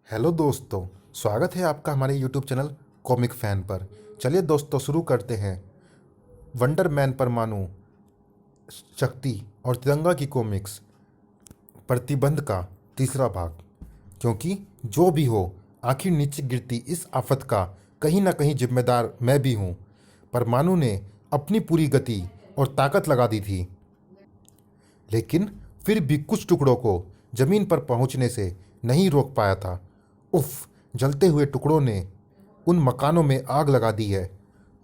Hello दोस्तों, स्वागत है आपका हमारे यूट्यूब चैनल कॉमिक फैन पर। चलिए दोस्तों, शुरू करते हैं वंडर मैन परमाणु शक्ति और तिरंगा की कॉमिक्स प्रतिबंध का तीसरा भाग। क्योंकि जो भी हो, आखिर नीचे गिरती इस आफत का कहीं ना कहीं जिम्मेदार मैं भी हूँ। परमाणु ने अपनी पूरी गति और ताकत लगा दी थी, लेकिन फिर भी कुछ टुकड़ों को जमीन पर पहुंचने से नहीं रोक पाया था। उफ, जलते हुए टुकड़ों ने उन मकानों में आग लगा दी है।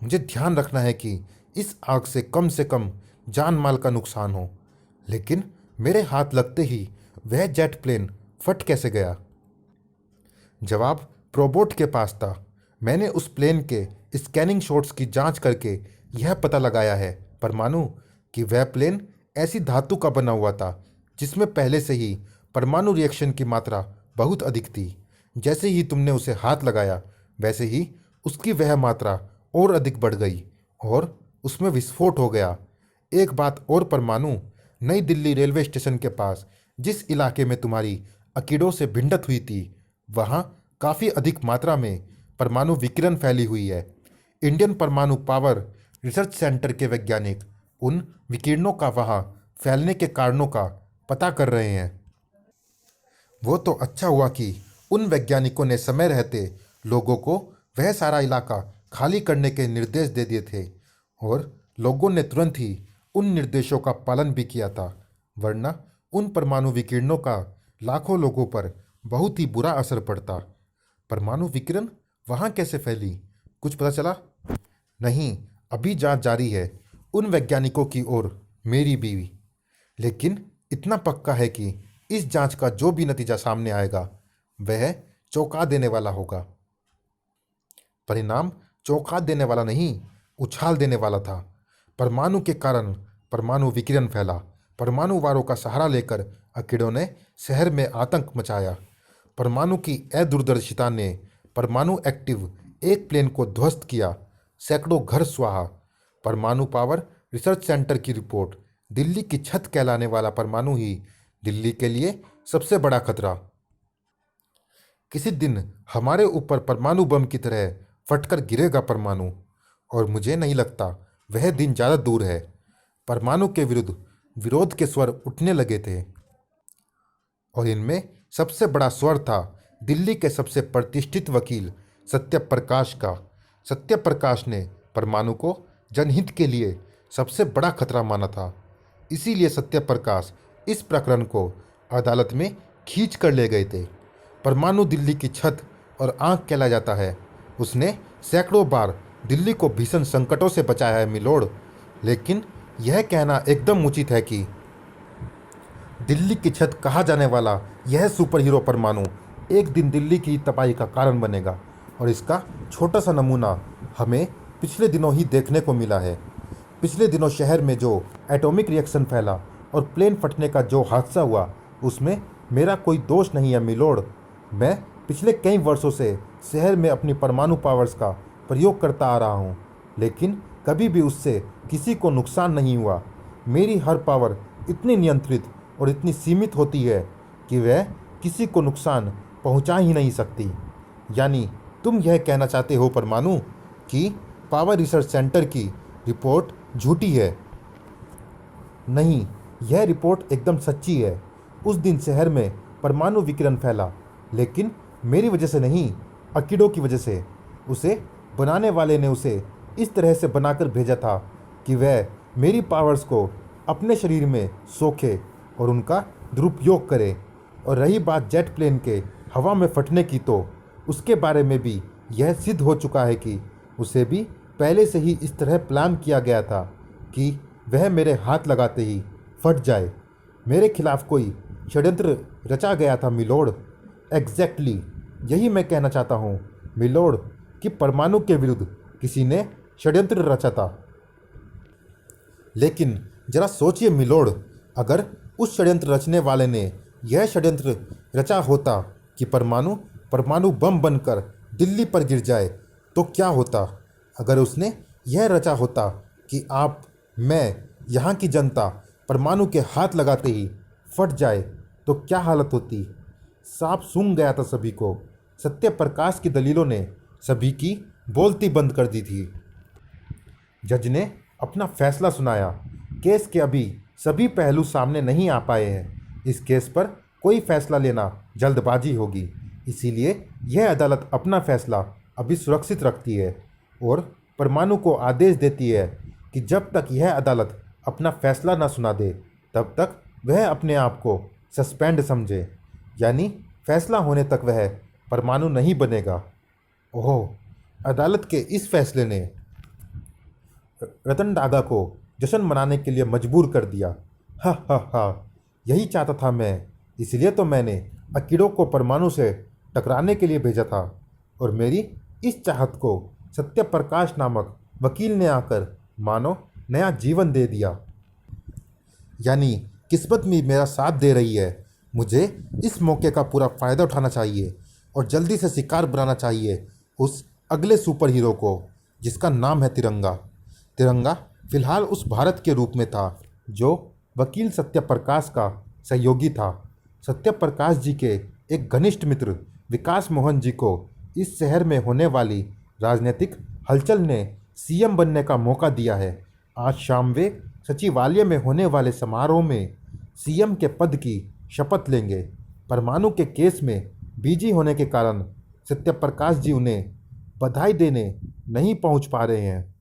मुझे ध्यान रखना है कि इस आग से कम जान माल का नुकसान हो। लेकिन मेरे हाथ लगते ही वह जेट प्लेन फट कैसे गया? जवाब प्रोबोट के पास था। मैंने उस प्लेन के स्कैनिंग शॉट्स की जांच करके यह पता लगाया है परमाणु कि वह प्लेन ऐसी धातु का बना हुआ था जिसमें पहले से ही परमाणु रिएक्शन की मात्रा बहुत अधिक थी। जैसे ही तुमने उसे हाथ लगाया, वैसे ही उसकी वह मात्रा और अधिक बढ़ गई और उसमें विस्फोट हो गया। एक बात और परमाणु, नई दिल्ली रेलवे स्टेशन के पास जिस इलाके में तुम्हारी अकीड़ों से भिड़ंत हुई थी, वहाँ काफ़ी अधिक मात्रा में परमाणु विकिरण फैली हुई है। इंडियन परमाणु पावर रिसर्च सेंटर के वैज्ञानिक उन विकिरणों का वहाँ फैलने के कारणों का पता कर रहे हैं। वो तो अच्छा हुआ कि उन वैज्ञानिकों ने समय रहते लोगों को वह सारा इलाका खाली करने के निर्देश दे दिए थे, और लोगों ने तुरंत ही उन निर्देशों का पालन भी किया था। वरना उन परमाणु विकिरणों का लाखों लोगों पर बहुत ही बुरा असर पड़ता। परमाणु विकिरण वहाँ कैसे फैली, कुछ पता चला? नहीं, अभी जांच जारी है उन वैज्ञानिकों की और मेरी भी। लेकिन इतना पक्का है कि इस जांच का जो भी नतीजा सामने आएगा वह चौंका देने वाला होगा। परिणाम चौंका देने वाला नहीं, उछाल देने वाला था। परमाणु के कारण परमाणु विकिरण फैला। परमाणु वारों का सहारा लेकर अकीड़ों ने शहर में आतंक मचाया। परमाणु की अदूरदर्शिता ने परमाणु एक्टिव एक प्लेन को ध्वस्त किया, सैकड़ों घर स्वाहा। परमाणु पावर रिसर्च सेंटर की रिपोर्ट, दिल्ली की छत कहलाने वाला परमाणु ही दिल्ली के लिए सबसे बड़ा खतरा। किसी दिन हमारे ऊपर परमाणु बम की तरह फटकर गिरेगा परमाणु, और मुझे नहीं लगता वह दिन ज़्यादा दूर है। परमाणु के विरुद्ध विरोध के स्वर उठने लगे थे, और इनमें सबसे बड़ा स्वर था दिल्ली के सबसे प्रतिष्ठित वकील सत्यप्रकाश का। सत्यप्रकाश ने परमाणु को जनहित के लिए सबसे बड़ा खतरा माना था। इसीलिए सत्यप्रकाश इस प्रकरण को अदालत में खींच कर ले गए थे। परमाणु दिल्ली की छत और आंख कहला जाता है। उसने सैकड़ों बार दिल्ली को भीषण संकटों से बचाया है मिलोड। लेकिन यह कहना एकदम उचित है कि दिल्ली की छत कहा जाने वाला यह सुपर हीरो परमाणु एक दिन दिल्ली की तबाही का कारण बनेगा, और इसका छोटा सा नमूना हमें पिछले दिनों ही देखने को मिला है। पिछले दिनों शहर में जो एटॉमिक रिएक्शन फैला और प्लेन फटने का जो हादसा हुआ, उसमें मेरा कोई दोष नहीं है मिलोड। मैं पिछले कई वर्षों से शहर में अपनी परमाणु पावर्स का प्रयोग करता आ रहा हूँ, लेकिन कभी भी उससे किसी को नुकसान नहीं हुआ। मेरी हर पावर इतनी नियंत्रित और इतनी सीमित होती है कि वह किसी को नुकसान पहुँचा ही नहीं सकती। यानी तुम यह कहना चाहते हो परमाणु कि पावर रिसर्च सेंटर की रिपोर्ट झूठी है? नहीं, यह रिपोर्ट एकदम सच्ची है। उस दिन शहर में परमाणु विकिरण फैला, लेकिन मेरी वजह से नहीं, अकीड़ों की वजह से। उसे बनाने वाले ने उसे इस तरह से बनाकर भेजा था कि वह मेरी पावर्स को अपने शरीर में सोखे और उनका दुरुपयोग करे। और रही बात जेट प्लेन के हवा में फटने की, तो उसके बारे में भी यह सिद्ध हो चुका है कि उसे भी पहले से ही इस तरह प्लान किया गया था कि वह मेरे हाथ लगाते ही फट जाए। मेरे खिलाफ कोई षड्यंत्र रचा गया था मिलोड। एग्जैक्टली यही मैं कहना चाहता हूँ मिलोड, कि परमाणु के विरुद्ध किसी ने षड्यंत्र रचा था। लेकिन जरा सोचिए मिलोड, अगर उस षड्यंत्र रचने वाले ने यह षड्यंत्र रचा होता कि परमाणु परमाणु बम बनकर दिल्ली पर गिर जाए, तो क्या होता? अगर उसने यह रचा होता कि आप, मैं, यहाँ की जनता परमाणु के हाथ लगाते ही फट जाए, तो क्या हालत होती? सांप सूंघ गया था सभी को। सत्य प्रकाश की दलीलों ने सभी की बोलती बंद कर दी थी। जज ने अपना फैसला सुनाया। केस के अभी सभी पहलू सामने नहीं आ पाए हैं। इस केस पर कोई फैसला लेना जल्दबाजी होगी, इसीलिए यह अदालत अपना फैसला अभी सुरक्षित रखती है और परमाणु को आदेश देती है कि जब तक यह अदालत अपना फैसला न सुना दे तब तक वह अपने आप को सस्पेंड समझे, यानी फैसला होने तक वह परमाणु नहीं बनेगा। ओह, अदालत के इस फैसले ने रतन टाटा को जश्न मनाने के लिए मजबूर कर दिया। हा हा हा, यही चाहता था मैं, इसलिए तो मैंने अकीड़ों को परमाणु से टकराने के लिए भेजा था और मेरी इस चाहत को सत्य प्रकाश नामक वकील ने आकर मानो नया जीवन दे दिया। यानी किस्मत भी मेरा साथ दे रही है। मुझे इस मौके का पूरा फ़ायदा उठाना चाहिए और जल्दी से शिकार बनाना चाहिए उस अगले सुपर हीरो को जिसका नाम है तिरंगा। तिरंगा फिलहाल उस भारत के रूप में था जो वकील सत्य प्रकाश का सहयोगी था। सत्य प्रकाश जी के एक घनिष्ठ मित्र विकास मोहन जी को इस शहर में होने वाली राजनीतिक हलचल ने सीएम बनने का मौका दिया है। आज शाम वे सचिवालय में होने वाले समारोह में सीएम के पद की शपथ लेंगे। परमाणु के केस में बिजी होने के कारण सत्य प्रकाश जी उन्हें बधाई देने नहीं पहुंच पा रहे हैं,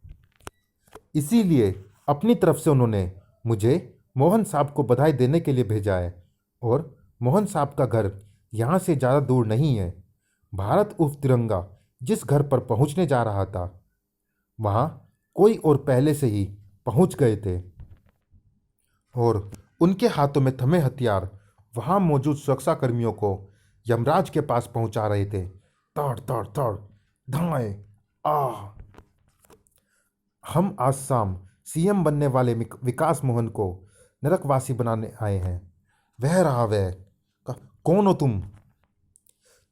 इसीलिए अपनी तरफ से उन्होंने मुझे मोहन साहब को बधाई देने के लिए भेजा है। और मोहन साहब का घर यहाँ से ज़्यादा दूर नहीं है। भारत उर्फ तिरंगा जिस घर पर पहुँचने जा रहा था वहाँ कोई और पहले से ही पहुँच गए थे और उनके हाथों में थमे हथियार वहाँ मौजूद सुरक्षा कर्मियों को यमराज के पास पहुँचा रहे थे। तड़ तड़ तड़ धाए आ। हम आज शाम सीएम बनने वाले विकास मोहन को नरकवासी बनाने आए हैं। वह रहा वह। कौन हो तुम?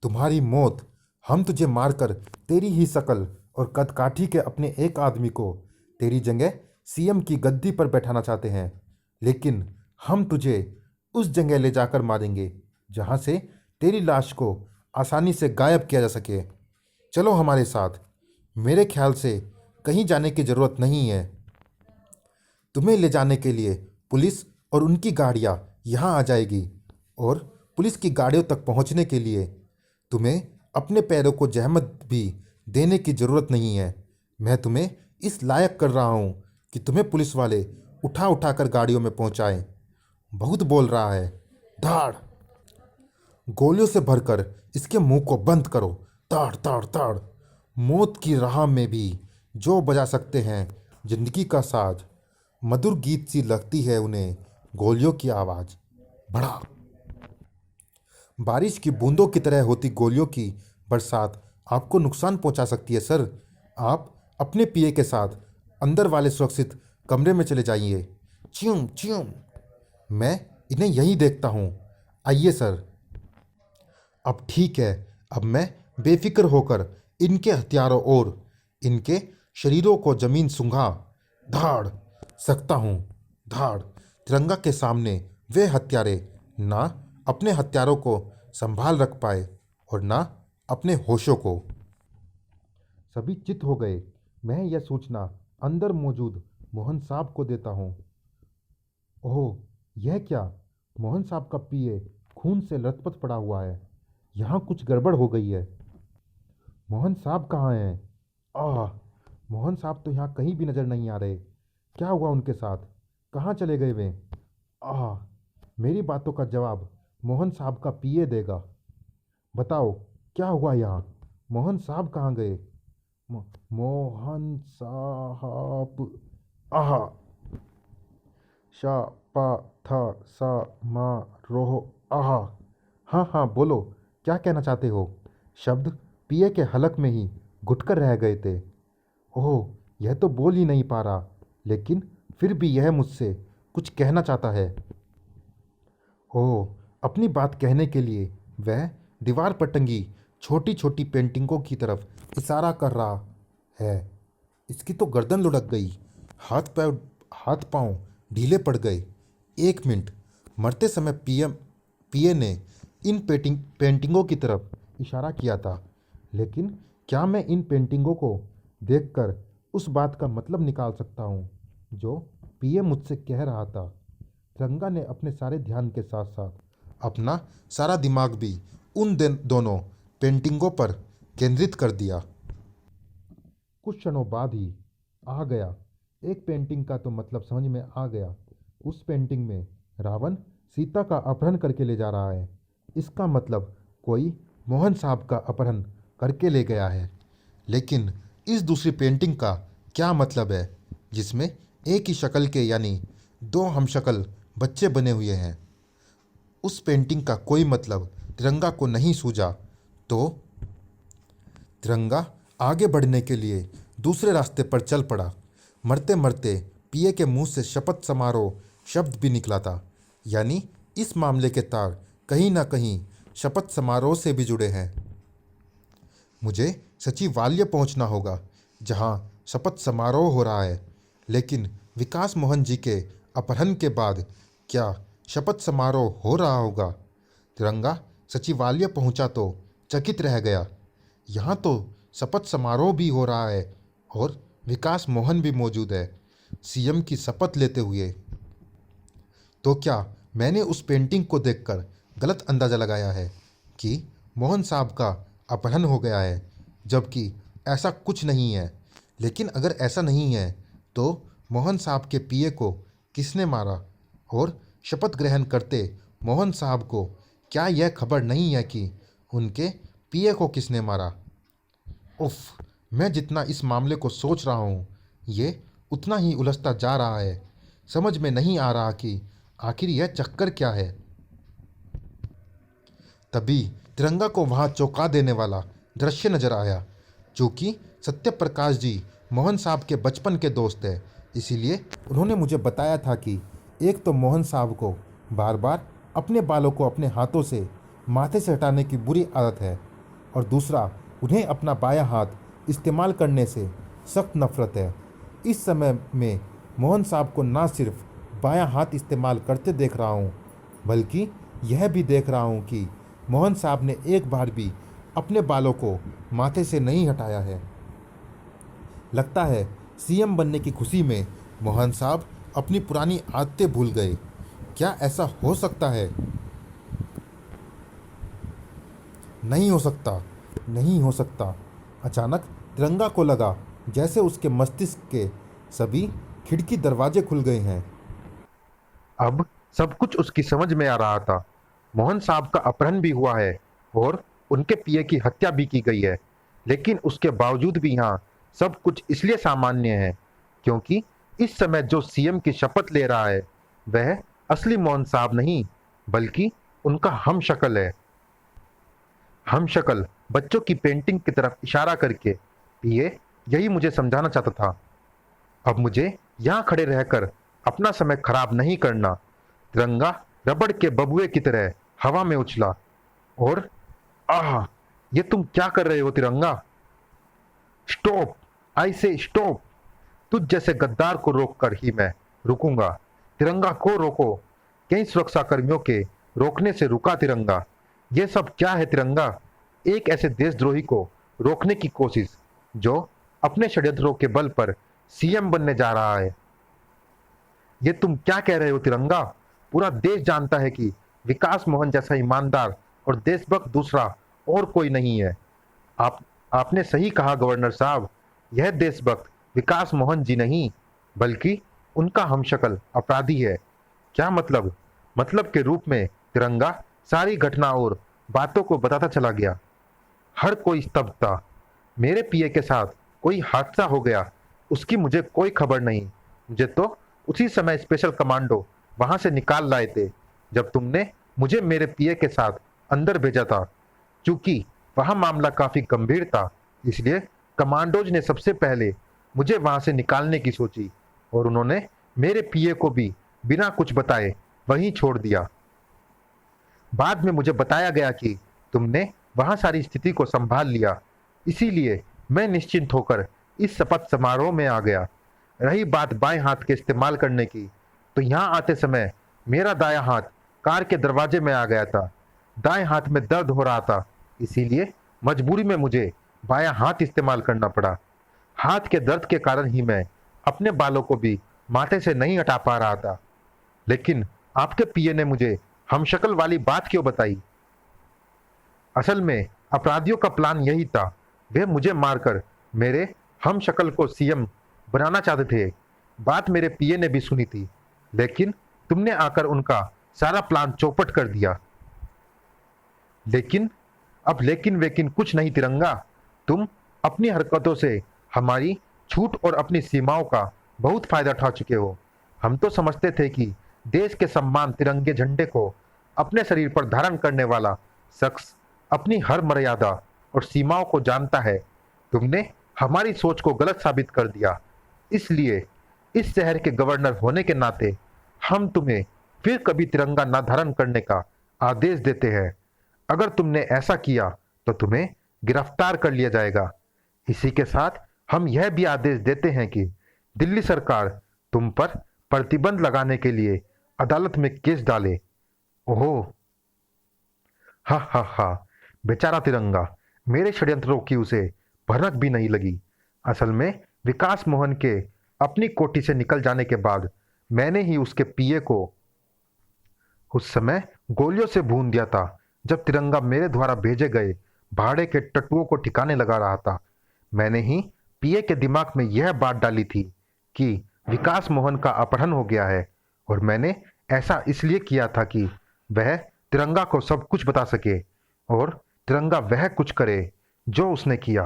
तुम्हारी मौत। हम तुझे मारकर तेरी ही शकल और कदकाठी के अपने एक आदमी को तेरी जगह सीएम की गद्दी पर बैठाना चाहते हैं, लेकिन हम तुझे उस जगह ले जाकर मारेंगे जहां से तेरी लाश को आसानी से गायब किया जा सके। चलो हमारे साथ। मेरे ख्याल से कहीं जाने की ज़रूरत नहीं है। तुम्हें ले जाने के लिए पुलिस और उनकी गाड़ियाँ यहाँ आ जाएगी और पुलिस की गाड़ियों तक पहुँचने के लिए तुम्हें अपने पैरों को जहमत भी देने की ज़रूरत नहीं है। मैं तुम्हें इस लायक कर रहा हूँ कि तुम्हें पुलिस वाले उठा उठा कर गाड़ियों में पहुँचाएं। बहुत बोल रहा है। धाड़। गोलियों से भरकर इसके मुंह को बंद करो। ताड़ ताड़ ताड़। मौत की राह में भी जो बजा सकते हैं जिंदगी का साज, मधुर गीत सी लगती है उन्हें गोलियों की आवाज़। बड़ा बारिश की बूंदों की तरह होती गोलियों की बरसात आपको नुकसान पहुंचा सकती है सर। आप अपने पीए के साथ अंदर वाले सुरक्षित कमरे में चले जाइए। च्यूं च्यूं। मैं इन्हें यहीं देखता हूँ। आइए सर। अब ठीक है। अब मैं बेफिक्र होकर इनके हथियारों और इनके शरीरों को जमीन सूंघा धाड़ सकता हूँ। धाड़। तिरंगा के सामने वे हत्यारे ना अपने हथियारों को संभाल रख पाए और ना अपने होशों को। सभी चित हो गए। मैं यह सूचना अंदर मौजूद मोहन साहब को देता हूँ। ओह, यह क्या? मोहन साहब का पीए खून से लथपथ पड़ा हुआ है। यहाँ कुछ गड़बड़ हो गई है। मोहन साहब कहाँ हैं? आह, मोहन साहब तो यहाँ कहीं भी नज़र नहीं आ रहे। क्या हुआ उनके साथ? कहाँ चले गए वे? आह, मेरी बातों का जवाब मोहन साहब का पीए देगा। बताओ क्या हुआ यहाँ? मोहन साहब कहाँ गए? मोहन साहब। आह। शा पा था सा मा रोह। आह। हाँ हाँ, बोलो, क्या कहना चाहते हो? शब्द पीए के हलक में ही घुटकर रह गए थे। ओह, यह तो बोल ही नहीं पा रहा, लेकिन फिर भी यह मुझसे कुछ कहना चाहता है। ओह, अपनी बात कहने के लिए वह दीवार पर टंगी छोटी छोटी पेंटिंगों की तरफ इशारा कर रहा है। इसकी तो गर्दन लुढ़क गई। हाथ पांव ढीले पड़ गए। 1 मिनट। मरते समय पीए ने इन पेंटिंगों की तरफ इशारा किया था। लेकिन क्या मैं इन पेंटिंगों को देखकर उस बात का मतलब निकाल सकता हूँ जो पीए मुझसे कह रहा था? तिरंगा ने अपने सारे ध्यान के साथ साथ अपना सारा दिमाग भी उन दोनों पेंटिंगों पर केंद्रित कर दिया। कुछ क्षणों बाद ही आ गया। एक पेंटिंग का तो मतलब समझ में आ गया। उस पेंटिंग में रावण सीता का अपहरण करके ले जा रहा है। इसका मतलब कोई मोहन साहब का अपहरण करके ले गया है। लेकिन इस दूसरी पेंटिंग का क्या मतलब है जिसमें एक ही शक्ल के यानी दो हमशक्ल बच्चे बने हुए हैं? उस पेंटिंग का कोई मतलब तिरंगा को नहीं सूझा तो तिरंगा आगे बढ़ने के लिए दूसरे रास्ते पर चल पड़ा। मरते मरते पीए के मुंह से शपथ समारोह शब्द भी निकला था। यानी इस मामले के तार कहीं ना कहीं शपथ समारोह से भी जुड़े हैं। मुझे सचिवालय पहुंचना होगा जहां शपथ समारोह हो रहा है। लेकिन विकास मोहन जी के अपहरण के बाद क्या शपथ समारोह हो रहा होगा? तिरंगा सचिवालय पहुंचा तो चकित रह गया। यहाँ तो शपथ समारोह भी हो रहा है और विकास मोहन भी मौजूद है सीएम की शपथ लेते हुए। तो क्या मैंने उस पेंटिंग को देखकर गलत अंदाज़ा लगाया है कि मोहन साहब का अपहरण हो गया है, जबकि ऐसा कुछ नहीं है? लेकिन अगर ऐसा नहीं है तो मोहन साहब के पीए को किसने मारा? और शपथ ग्रहण करते मोहन साहब को क्या यह खबर नहीं है कि उनके पीए को किसने मारा? उफ, मैं जितना इस मामले को सोच रहा हूँ ये उतना ही उलझता जा रहा है। समझ में नहीं आ रहा कि आखिर यह चक्कर क्या है। तभी तिरंगा को वहाँ चौंका देने वाला दृश्य नजर आया। चूँकि सत्यप्रकाश जी मोहन साहब के बचपन के दोस्त हैं, इसीलिए उन्होंने मुझे बताया था कि एक तो मोहन साहब को बार बार अपने बालों को अपने हाथों से माथे से हटाने की बुरी आदत है और दूसरा उन्हें अपना बायां हाथ इस्तेमाल करने से सख्त नफरत है। इस समय में मोहन साहब को ना सिर्फ बायां हाथ इस्तेमाल करते देख रहा हूँ बल्कि यह भी देख रहा हूँ कि मोहन साहब ने एक बार भी अपने बालों को माथे से नहीं हटाया है। लगता है सीएम बनने की खुशी में मोहन साहब अपनी पुरानी आदतें भूल गए। क्या ऐसा हो सकता है? नहीं हो सकता, नहीं हो सकता। अचानक तिरंगा को लगा जैसे उसके मस्तिष्क के सभी खिड़की दरवाजे खुल गए हैं। अब सब कुछ उसकी समझ में आ रहा था। मोहन साहब का अपहरण भी हुआ है और उनके पीए की हत्या भी की गई है। लेकिन उसके बावजूद भी यहाँ सब कुछ इसलिए सामान्य है क्योंकि इस समय जो सीएम की शपथ ले रहा है वह असली मोहन साहब नहीं बल्कि उनका हमशक्ल है। हमशक्ल बच्चों की पेंटिंग की तरफ इशारा करके पीए यही मुझे समझाना चाहता था। अब मुझे यहाँ खड़े रहकर अपना समय खराब नहीं करना। तिरंगा रबड़ के बबुए की तरह हवा में उछला और आह, ये तुम क्या कर रहे हो तिरंगा? स्टॉप, आई से स्टॉप। तुझ जैसे गद्दार को रोककर ही मैं रुकूंगा। तिरंगा को रोको। कई सुरक्षा कर्मियों के रोकने से रुका तिरंगा। ये सब क्या है तिरंगा? एक ऐसे देशद्रोही को रोकने की कोशिश जो अपने षड्यंत्रों के बल पर सीएम बनने जा रहा है। ये तुम क्या कह रहे हो तिरंगा? पूरा देश जानता है कि विकास मोहन जैसा ईमानदार और देशभक्त दूसरा और कोई नहीं है। आपने सही कहा गवर्नर साहब। यह देशभक्त विकास मोहन जी नहीं बल्कि उनका हमशक्ल अपराधी है। क्या मतलब? मतलब के रूप में तिरंगा सारी घटना और बातों को बताता चला गया। हर कोई स्तब्ध था। मेरे पीए के साथ कोई हादसा हो गया, उसकी मुझे कोई खबर नहीं। मुझे तो उसी समय स्पेशल कमांडो वहां से निकाल लाए थे जब तुमने मुझे मेरे पीए के साथ अंदर भेजा था। चूंकि वहां मामला काफी गंभीर था इसलिए कमांडोज ने सबसे पहले मुझे वहां से निकालने की सोची और उन्होंने मेरे पीए को भी बिना कुछ बताए वहीं छोड़ दिया। बाद में मुझे बताया गया कि तुमने वहां सारी स्थिति को संभाल लिया, इसीलिए मैं निश्चिंत होकर इस शपथ समारोह में आ गया। रही बात बाएं हाथ के इस्तेमाल करने की, तो यहाँ आते समय मेरा दायां हाथ कार के दरवाजे में आ गया था। दाएं हाथ में दर्द हो रहा था इसीलिए मजबूरी में मुझे बायां हाथ इस्तेमाल करना पड़ा। हाथ के दर्द के कारण ही मैं अपने बालों को भी माथे से नहीं हटा पा रहा था। लेकिन आपके पीए ने मुझे हमशक्ल वाली बात क्यों बताई? असल में अपराधियों का प्लान यही था। वे मुझे मारकर मेरे हमशक्ल को सीएम बनाना चाहते थे। बात मेरे पीए ने भी सुनी थी, लेकिन तुमने आकर उनका सारा प्लान चौपट कर दिया। लेकिन अब लेकिन वेकिन कुछ नहीं तिरंगा। तुम अपनी हरकतों से हमारी छूट और अपनी सीमाओं का बहुत फायदा उठा चुके हो। हम तो समझते थे कि देश के सम्मान तिरंगे झंडे को अपने शरीर पर धारण करने वाला शख्स अपनी हर मर्यादा और सीमाओं को जानता है। तुमने हमारी सोच को गलत साबित कर दिया। इसलिए इस शहर के गवर्नर होने के नाते हम तुम्हें फिर कभी तिरंगा न धारण करने का आदेश देते हैं। अगर तुमने ऐसा किया तो तुम्हें गिरफ्तार कर लिया जाएगा। इसी के साथ हम यह भी आदेश देते हैं कि दिल्ली सरकार तुम पर प्रतिबंध लगाने के लिए अदालत में केस डाले। ओहो, हा हा हा, बेचारा तिरंगा। मेरे षड्यंत्रों की उसे भनक भी नहीं लगी। असल में विकास मोहन के अपनी कोठी से निकल जाने के बाद मैंने ही उसके पीए को उस समय गोलियों से भून दिया था, जब तिरंगा मेरे द्वारा भेजे गए भाड़े के टट्टुओं को ठिकाने लगा रहा था। मैंने ही पीए के दिमाग में यह बात डाली थी कि विकास मोहन का अपहरण हो गया है, और मैंने ऐसा इसलिए किया था कि वह तिरंगा को सब कुछ बता सके और तिरंगा वह कुछ करे जो उसने किया।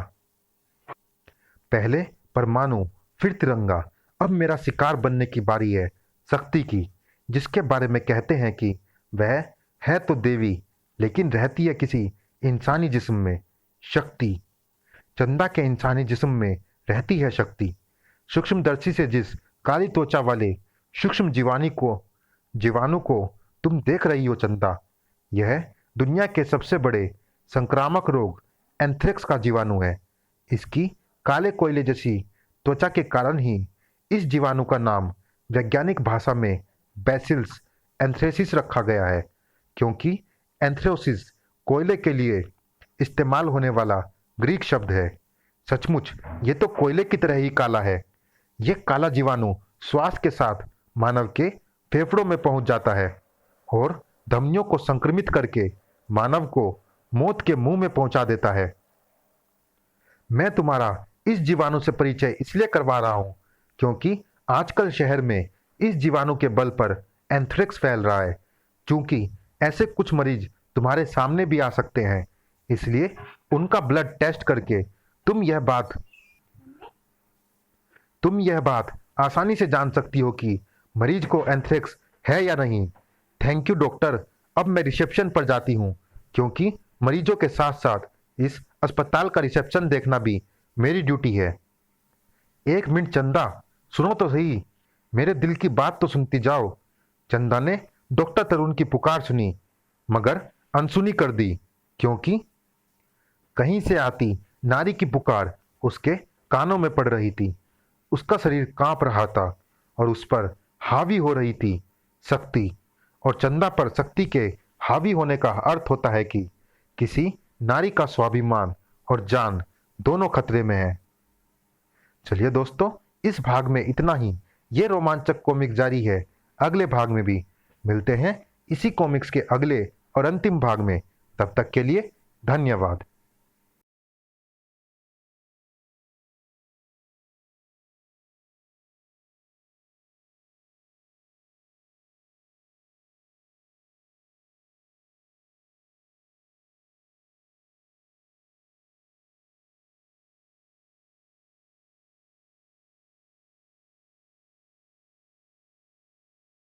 पहले परमाणु, फिर तिरंगा। अब मेरा शिकार बनने की बारी है शक्ति की, जिसके बारे में कहते हैं कि वह है तो देवी, लेकिन रहती है किसी इंसानी जिस्म में। शक्ति चंदा के इंसानी जिस्म में रहती है शक्ति। सूक्ष्मदर्शी से जिस काली त्वचा वाले सूक्ष्म जीवाणु को तुम देख रही हो चंदा, यह दुनिया के सबसे बड़े संक्रामक रोग एंथ्रेक्स का जीवाणु है। इसकी काले कोयले जैसी त्वचा के कारण ही इस जीवाणु का नाम वैज्ञानिक भाषा में बैसिलस एंथ्रेसिस रखा गया है, क्योंकि एंथ्रोसिस कोयले के लिए इस्तेमाल होने वाला ग्रीक शब्द है। सचमुच ये तो कोयले की तरह ही काला है। यह काला जीवाणु श्वास के साथ मानव के फेफड़ों में पहुंच जाता है और धमनियों को संक्रमित करके मानव को मौत के मुंह में पहुंचा देता है। मैं तुम्हारा इस जीवाणु से परिचय इसलिए करवा रहा हूं क्योंकि आजकल शहर में इस जीवाणु के बल पर एंथ्रेक्स फैल रहा है। चूंकि ऐसे कुछ मरीज तुम्हारे सामने भी आ सकते हैं, इसलिए उनका ब्लड टेस्ट करके तुम यह बात आसानी से जान सकती हो कि मरीज को एंथ्रेक्स है या नहीं। Thank you doctor. अब मैं रिसेप्शन पर जाती हूँ, क्योंकि मरीजों के साथ साथ इस अस्पताल का रिसेप्शन देखना भी मेरी ड्यूटी है। एक मिनट चंदा, सुनो तो सही, मेरे दिल की बात तो सुनती जाओ। चंदा ने डॉक्टर तरुण की पुकार सुनी, मगर अनसुनी कर दी, क्योंकि कहीं से आती नारी की पुकार उसके कानों में पड़ रही थी। उसका शरीर कांप रहा था और उस पर हावी हो रही थी शक्ति। और चंदा पर शक्ति के हावी होने का अर्थ होता है कि किसी नारी का स्वाभिमान और जान दोनों खतरे में है। चलिए दोस्तों, इस भाग में इतना ही। ये रोमांचक कॉमिक जारी है अगले भाग में भी। मिलते हैं इसी कॉमिक्स के अगले और अंतिम भाग में। तब तक के लिए धन्यवाद।